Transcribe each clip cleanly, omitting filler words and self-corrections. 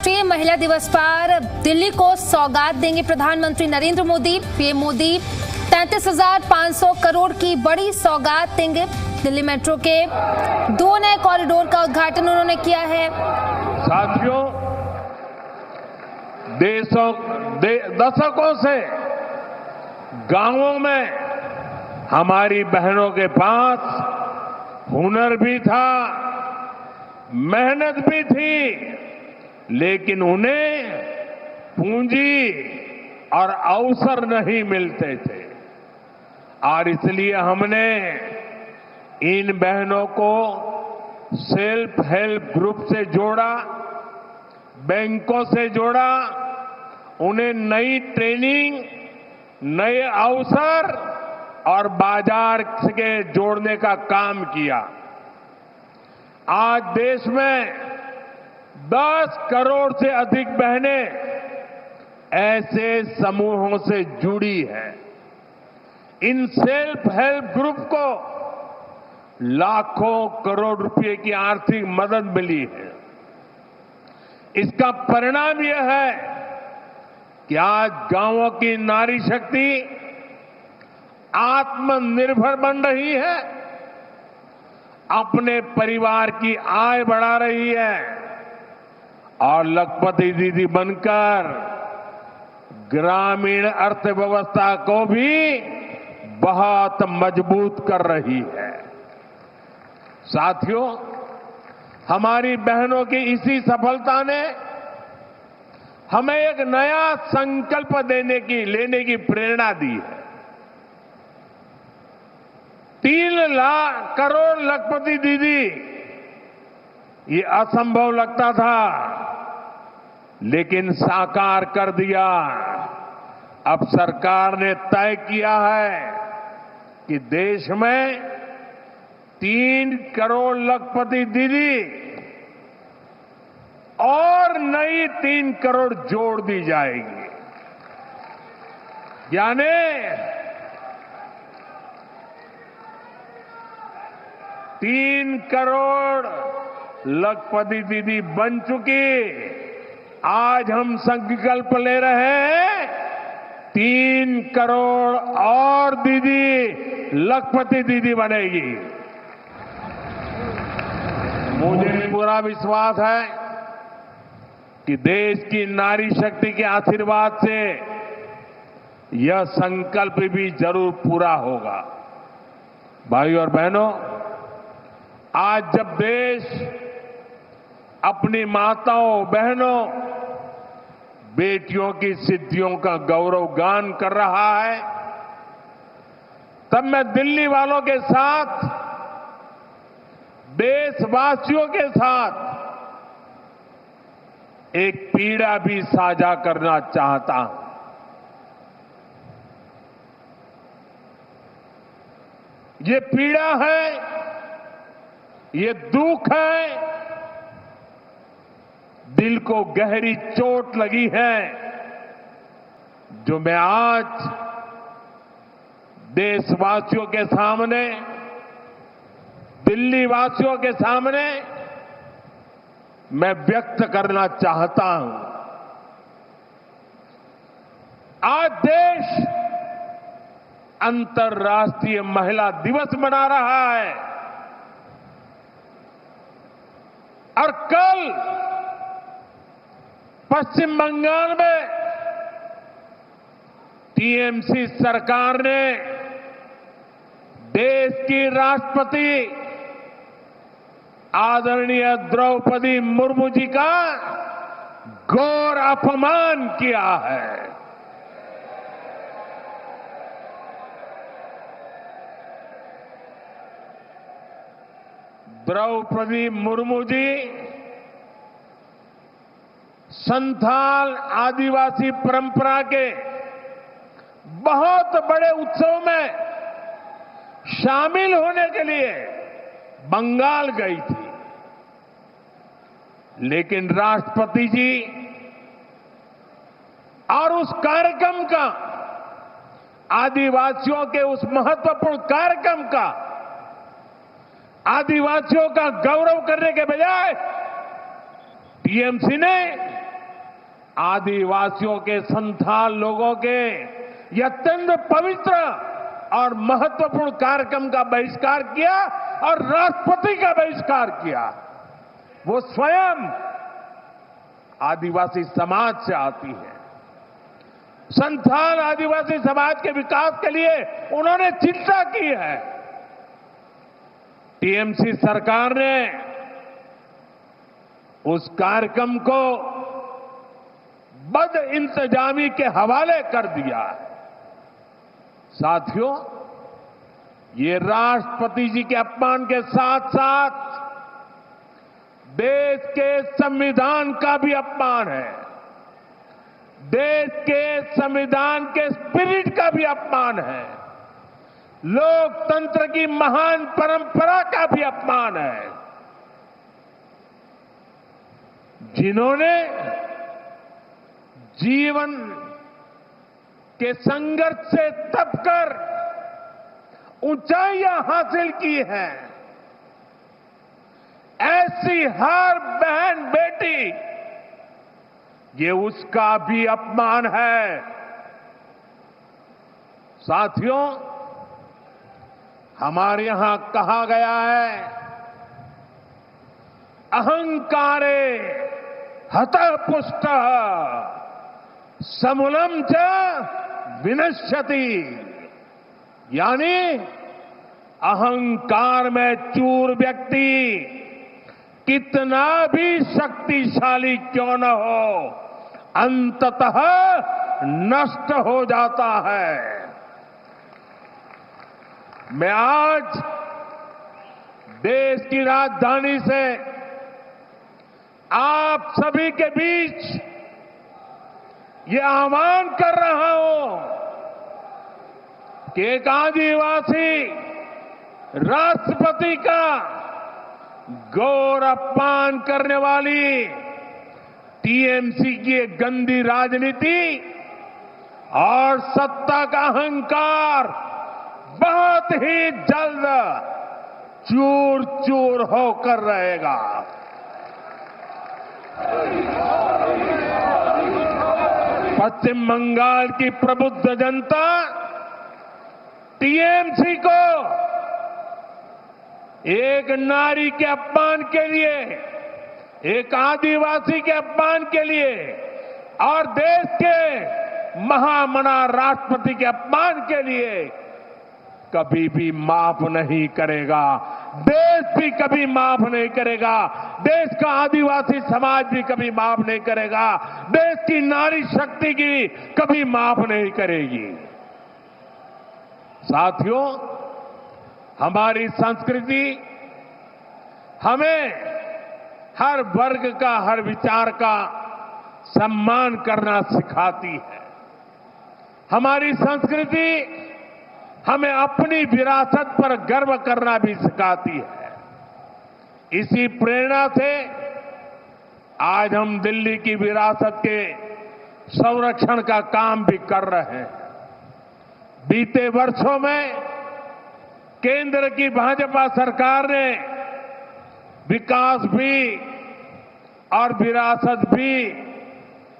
राष्ट्रीय महिला दिवस पर दिल्ली को सौगात देंगे प्रधानमंत्री नरेंद्र मोदी। पीएम मोदी 33,500 करोड़ की बड़ी सौगात देंगे। दिल्ली मेट्रो के 2 नए कॉरिडोर का उद्घाटन उन्होंने किया है। साथियों, दशकों से गांवों में हमारी बहनों के पास हुनर भी था, मेहनत भी थी, लेकिन उन्हें पूंजी और अवसर नहीं मिलते थे। और इसलिए हमने इन बहनों को सेल्फ हेल्प ग्रुप से जोड़ा, बैंकों से जोड़ा, उन्हें नई ट्रेनिंग, नए अवसर और बाजार के जोड़ने का काम किया। आज देश में 10 करोड़ से अधिक बहनें ऐसे समूहों से जुड़ी हैं। इन सेल्फ हेल्प ग्रुप को लाखों करोड़ रुपए की आर्थिक मदद मिली है। इसका परिणाम यह है कि आज गांवों की नारी शक्ति आत्मनिर्भर बन रही है, अपने परिवार की आय बढ़ा रही है और लखपति दीदी बनकर ग्रामीण अर्थव्यवस्था को भी बहुत मजबूत कर रही है। साथियों, हमारी बहनों की इसी सफलता ने हमें एक नया संकल्प लेने की प्रेरणा दी है। 3 लाख करोड़ लखपति दीदी, ये असंभव लगता था, लेकिन साकार कर दिया। अब सरकार ने तय किया है कि देश में 3 करोड़ लखपति दीदी और नई 3 करोड़ जोड़ दी जाएगी। यानी 3 करोड़ लखपति दीदी बन चुकी। आज हम संकल्प ले रहे हैं 3 करोड़ और दीदी लखपति दीदी बनेगी। मुझे पूरा विश्वास है कि देश की नारी शक्ति के आशीर्वाद से यह संकल्प भी जरूर पूरा होगा। भाइयों और बहनों, आज जब देश अपनी माताओं, बहनों, बेटियों की सिद्धियों का गौरव गान कर रहा है, तब मैं दिल्ली वालों के साथ, देशवासियों के साथ एक पीड़ा भी साझा करना चाहता हूं। ये पीड़ा है, ये दुख है, दिल को गहरी चोट लगी है, जो मैं आज देशवासियों के सामने, दिल्ली वासियों के सामने मैं व्यक्त करना चाहता हूं। आज देश अंतर्राष्ट्रीय महिला दिवस मना रहा है और कल पश्चिम बंगाल में टीएमसी सरकार ने देश की राष्ट्रपति आदरणीय द्रौपदी मुर्मू जी का घोर अपमान किया है। द्रौपदी मुर्मू जी संथाल आदिवासी परंपरा के बहुत बड़े उत्सव में शामिल होने के लिए बंगाल गई थी, लेकिन राष्ट्रपति जी और उस कार्यक्रम का, आदिवासियों के उस महत्वपूर्ण कार्यक्रम का, आदिवासियों का गौरव करने के बजाय टीएमसी ने आदिवासियों के संथाल लोगों के ये अत्यंत पवित्र और महत्वपूर्ण कार्यक्रम का बहिष्कार किया और राष्ट्रपति का बहिष्कार किया। वो स्वयं आदिवासी समाज से आती है। संथाल आदिवासी समाज के विकास के लिए उन्होंने चिंता की है। टीएमसी सरकार ने उस कार्यक्रम को बदइंतजामी के हवाले कर दिया। साथियों, ये राष्ट्रपति जी के अपमान के साथ साथ देश के संविधान का भी अपमान है। देश के संविधान के स्पिरिट का भी अपमान है। लोकतंत्र की महान परंपरा का भी अपमान है। जिन्होंने जीवन के संघर्ष से तपकर ऊंचाइयां हासिल की हैं, ऐसी हर बहन बेटी, ये उसका भी अपमान है। साथियों, हमारे यहां कहा गया है, अहंकारे हतः पुष्टः समूलम च विनश्यति, यानी अहंकार में चूर व्यक्ति कितना भी शक्तिशाली क्यों न हो, अंततः नष्ट हो जाता है। मैं आज देश की राजधानी से आप सभी के बीच ये आह्वान कर रहा हूं कि एक आदिवासी राष्ट्रपति का गौर अपमान करने वाली टीएमसी की एक गंदी राजनीति और सत्ता का अहंकार बहुत ही जल्द चूर चूर होकर रहेगा। पश्चिम बंगाल की प्रबुद्ध जनता टीएमसी को एक नारी के अपमान के लिए, एक आदिवासी के अपमान के लिए और देश के महामना राष्ट्रपति के अपमान के लिए कभी भी माफ नहीं करेगा। देश भी कभी माफ नहीं करेगा। देश का आदिवासी समाज भी कभी माफ नहीं करेगा। देश की नारी शक्ति की कभी माफ नहीं करेगी। साथियों, हमारी संस्कृति हमें हर वर्ग का, हर विचार का सम्मान करना सिखाती है। हमारी संस्कृति हमें अपनी विरासत पर गर्व करना भी सिखाती है। इसी प्रेरणा से आज हम दिल्ली की विरासत के संरक्षण का काम भी कर रहे हैं। बीते वर्षों में केंद्र की भाजपा सरकार ने विकास भी और विरासत भी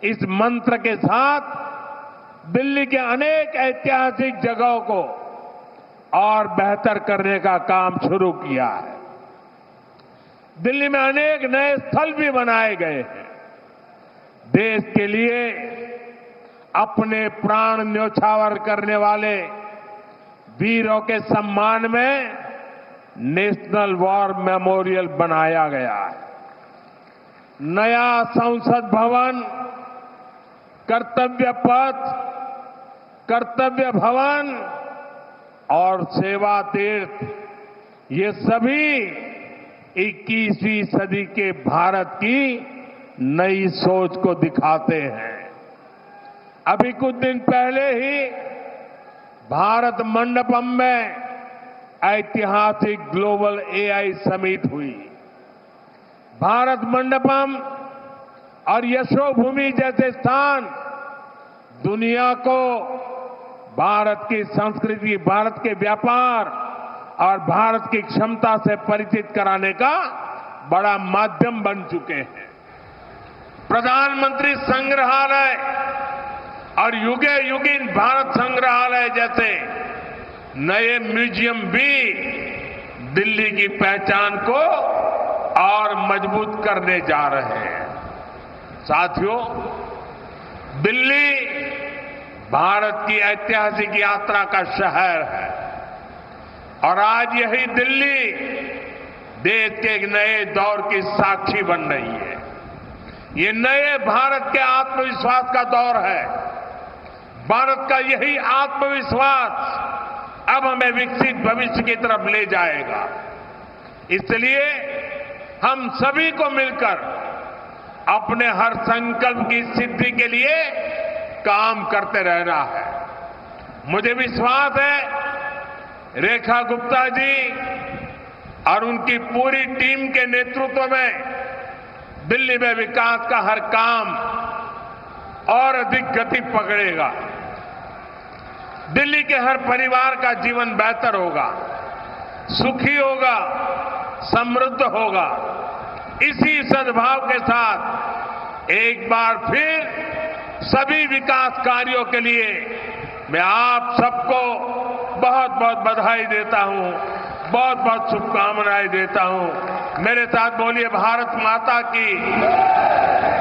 इस मंत्र के साथ दिल्ली के अनेक ऐतिहासिक जगहों को और बेहतर करने का काम शुरू किया है। दिल्ली में अनेक नए स्थल भी बनाए गए हैं। देश के लिए अपने प्राण न्योछावर करने वाले वीरों के सम्मान में नेशनल वॉर मेमोरियल बनाया गया है। नया संसद भवन, कर्तव्य पथ, कर्तव्य भवन और सेवा तीर्थ, ये सभी 21वीं सदी के भारत की नई सोच को दिखाते हैं। अभी कुछ दिन पहले ही भारत मंडपम में ऐतिहासिक ग्लोबल एआई समिट हुई। भारत मंडपम और यशोभूमि जैसे स्थान दुनिया को भारत की संस्कृति, भारत के व्यापार और भारत की क्षमता से परिचित कराने का बड़ा माध्यम बन चुके हैं। प्रधानमंत्री संग्रहालय और युगे युगीन भारत संग्रहालय जैसे नए म्यूजियम भी दिल्ली की पहचान को और मजबूत करने जा रहे हैं। साथियों, दिल्ली भारत की ऐतिहासिक यात्रा का शहर है और आज यही दिल्ली देश के एक नए दौर की साक्षी बन रही है। ये नए भारत के आत्मविश्वास का दौर है। भारत का यही आत्मविश्वास अब हमें विकसित भविष्य की तरफ ले जाएगा। इसलिए हम सभी को मिलकर अपने हर संकल्प की सिद्धि के लिए काम करते रहना है। मुझे विश्वास है रेखा गुप्ता जी और उनकी पूरी टीम के नेतृत्व में दिल्ली में विकास का हर काम और अधिक गति पकड़ेगा। दिल्ली के हर परिवार का जीवन बेहतर होगा, सुखी होगा, समृद्ध होगा। इसी सद्भाव के साथ एक बार फिर सभी विकास कार्यों के लिए मैं आप सबको बहुत बहुत बधाई देता हूं, बहुत बहुत शुभकामनाएं देता हूं। मेरे साथ बोलिए भारत माता की,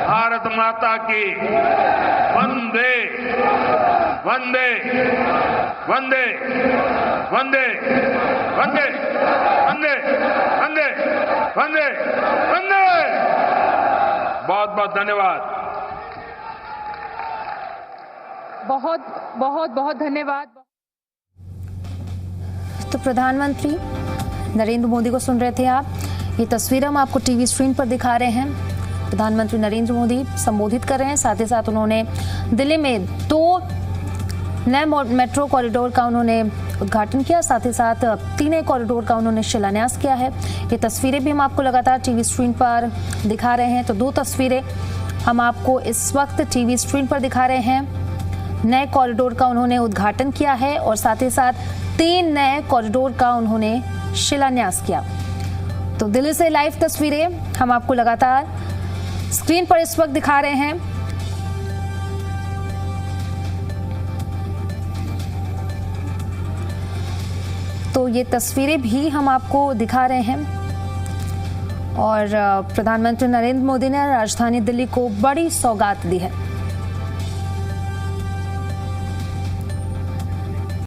भारत माता की। वंदे वंदे वंदे वंदे वंदे वंदे वंदे वंदे वंदे। बहुत बहुत धन्यवाद। बहुत बहुत बहुत धन्यवाद। तो प्रधानमंत्री नरेंद्र मोदी को सुन रहे थे आप। ये तस्वीर हम आपको टीवी स्क्रीन पर दिखा रहे हैं। प्रधानमंत्री नरेंद्र मोदी संबोधित कर रहे हैं, साथ ही साथ उन्होंने दिल्ली में 2 नए मेट्रो कॉरिडोर का उन्होंने उद्घाटन किया, साथ ही साथ 3 नए कॉरिडोर का उन्होंने शिलान्यास किया है। ये तस्वीरें भी हम आपको लगातार टीवी स्क्रीन पर दिखा रहे हैं। तो 2 तस्वीरें हम आपको इस वक्त टीवी स्क्रीन पर दिखा रहे हैं। नए कॉरिडोर का उन्होंने उद्घाटन किया है और साथ ही साथ 3 नए कॉरिडोर का उन्होंने शिलान्यास किया। तो दिल्ली से लाइव तस्वीरें हम आपको लगातार स्क्रीन पर इस वक्त दिखा रहे हैं। तो ये तस्वीरें भी हम आपको दिखा रहे हैं और प्रधानमंत्री नरेंद्र मोदी ने राजधानी दिल्ली को बड़ी सौगात दी है।